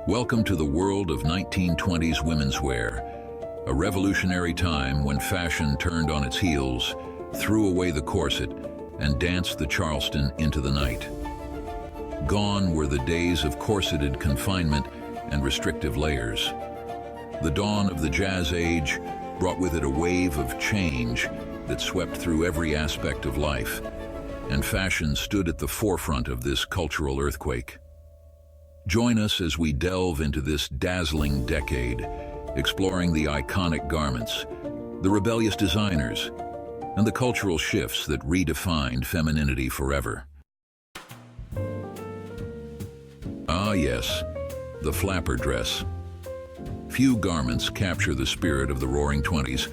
Welcome to the world of 1920s womenswear, a revolutionary time when fashion turned on its heels, threw away the corset, and danced the Charleston into the night. Gone were the days of corseted confinement and restrictive layers. The dawn of the Jazz Age brought with it a wave of change that swept through every aspect of life, and fashion stood at the forefront of this cultural earthquake. Join us as we delve into this dazzling decade, exploring the iconic garments, the rebellious designers, and the cultural shifts that redefined femininity forever. Ah yes, the flapper dress. Few garments capture the spirit of the Roaring Twenties,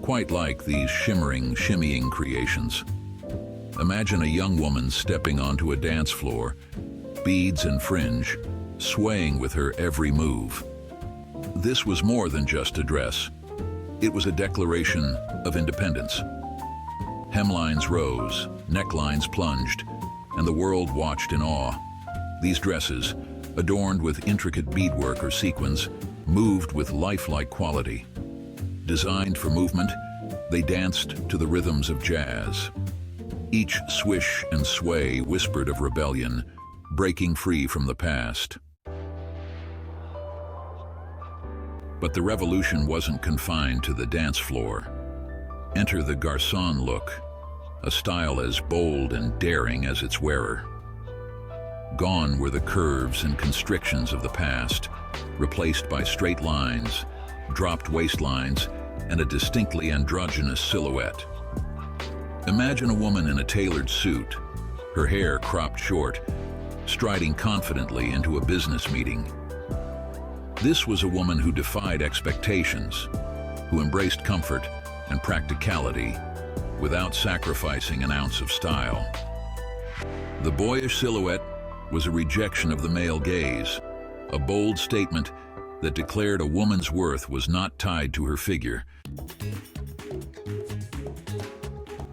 quite like these shimmering, shimmying creations. Imagine a young woman stepping onto a dance floor, beads and fringe, swaying with her every move. This was more than just a dress. It was a declaration of independence. Hemlines rose, necklines plunged, and the world watched in awe. These dresses, adorned with intricate beadwork or sequins, moved with lifelike quality. Designed for movement, they danced to the rhythms of jazz. Each swish and sway whispered of rebellion, breaking free from the past. But the revolution wasn't confined to the dance floor. Enter the garçonne look, a style as bold and daring as its wearer. Gone were the curves and constrictions of the past, replaced by straight lines, dropped waistlines, and a distinctly androgynous silhouette. Imagine a woman in a tailored suit, her hair cropped short, striding confidently into a business meeting. This was a woman who defied expectations, who embraced comfort and practicality without sacrificing an ounce of style. The boyish silhouette was a rejection of the male gaze, a bold statement that declared a woman's worth was not tied to her figure.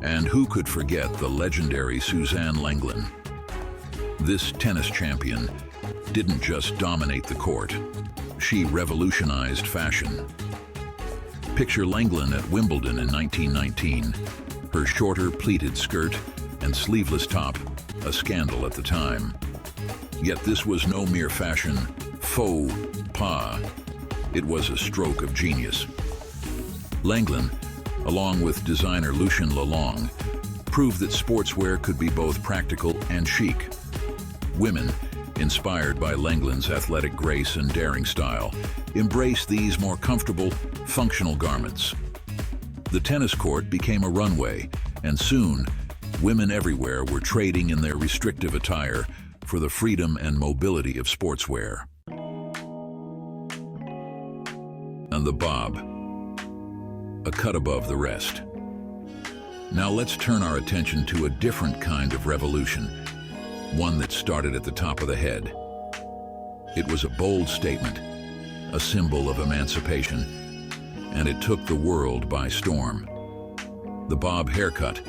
And who could forget the legendary Suzanne Lenglen? This tennis champion didn't just dominate the court, she revolutionized fashion. Picture Lenglen at Wimbledon in 1919, her shorter pleated skirt and sleeveless top, a scandal at the time. Yet this was no mere fashion faux pas. It was a stroke of genius. Lenglen, along with designer Lucien Lelong, proved that sportswear could be both practical and chic. Women, inspired by Lenglen's athletic grace and daring style, embraced these more comfortable, functional garments. The tennis court became a runway, and soon, women everywhere were trading in their restrictive attire for the freedom and mobility of sportswear. And the bob, a cut above the rest. Now let's turn our attention to a different kind of revolution, one that started at the top of the head. It was a bold statement, a symbol of emancipation, and it took the world by storm. The bob haircut,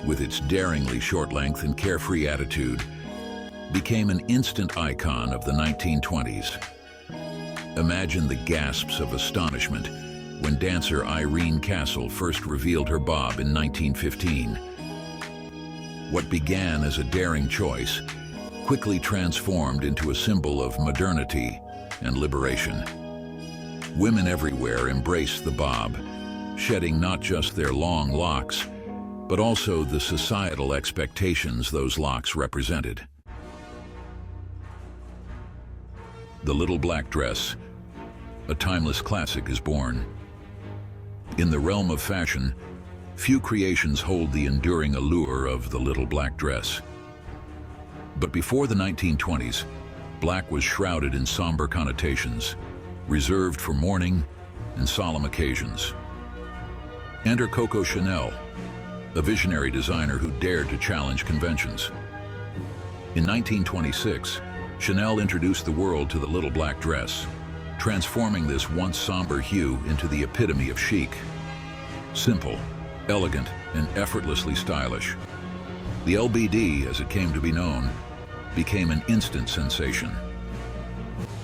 with its daringly short length and carefree attitude, became an instant icon of the 1920s. Imagine the gasps of astonishment when dancer Irene Castle first revealed her bob in 1915. What began as a daring choice quickly transformed into a symbol of modernity and liberation. Women everywhere embraced the bob, shedding not just their long locks, but also the societal expectations those locks represented. The little black dress, a timeless classic, is born. In the realm of fashion, few creations hold the enduring allure of the little black dress. But before the 1920s, black was shrouded in somber connotations, reserved for mourning and solemn occasions. Enter Coco Chanel, a visionary designer who dared to challenge conventions. In 1926, Chanel introduced the world to the little black dress, transforming this once somber hue into the epitome of chic. Simple, elegant, and effortlessly stylish. The LBD, as it came to be known, became an instant sensation.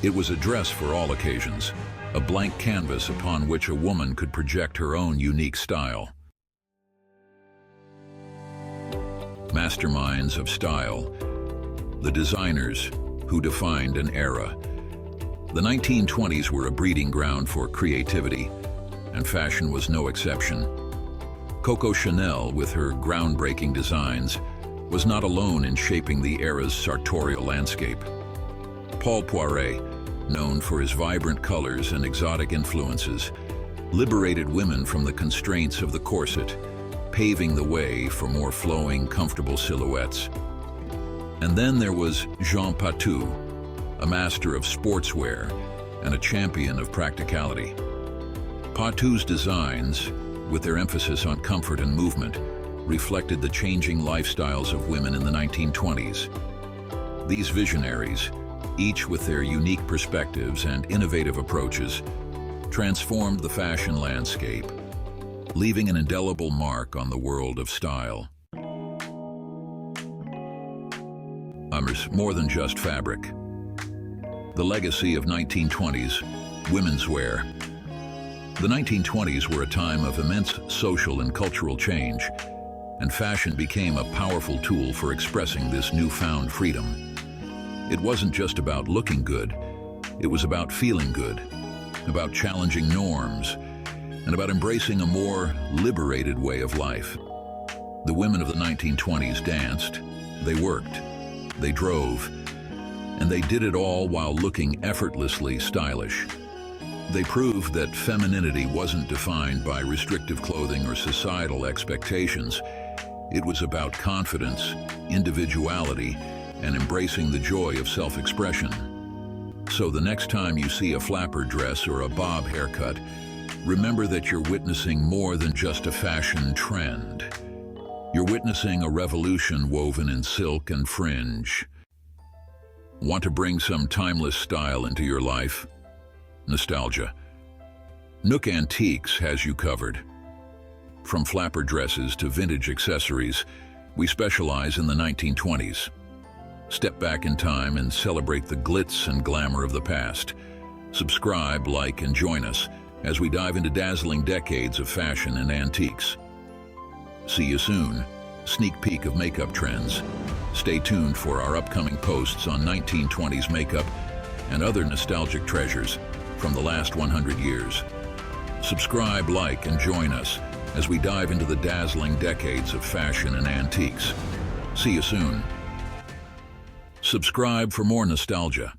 It was a dress for all occasions, a blank canvas upon which a woman could project her own unique style. Masterminds of style, the designers who defined an era. The 1920s were a breeding ground for creativity, and fashion was no exception. Coco Chanel, with her groundbreaking designs, was not alone in shaping the era's sartorial landscape. Poiret, known for his vibrant colors and exotic influences, liberated women from the constraints of the corset, paving the way for more flowing, comfortable silhouettes. And then there was Jean Patou, a master of sportswear and a champion of practicality. Patou's designs, with their emphasis on comfort and movement, reflected the changing lifestyles of women in the 1920s. These visionaries, each with their unique perspectives and innovative approaches, transformed the fashion landscape, leaving an indelible mark on the world of style. More than just fabric. The legacy of 1920s womenswear. The 1920s were a time of immense social and cultural change, and fashion became a powerful tool for expressing this newfound freedom. It wasn't just about looking good, it was about feeling good, about challenging norms, and about embracing a more liberated way of life. The women of the 1920s danced, they worked, they drove, and they did it all while looking effortlessly stylish. They proved that femininity wasn't defined by restrictive clothing or societal expectations. It was about confidence, individuality, and embracing the joy of self-expression. So the next time you see a flapper dress or a bob haircut, remember that you're witnessing more than just a fashion trend. You're witnessing a revolution woven in silk and fringe. Want to bring some timeless style into your life? Nostalgia Nook Antiques has you covered. From flapper dresses to vintage accessories, we specialize in the 1920s. Step back in time and celebrate the glitz and glamour of the past. Subscribe, like, and join us as we dive into dazzling decades of fashion and antiques. See you soon. Sneak peek of makeup trends. Stay tuned for our upcoming posts on 1920s makeup and other nostalgic treasures from the last 100 years. Subscribe, like, and join us as we dive into the dazzling decades of fashion and antiques. See you soon. Subscribe for more nostalgia.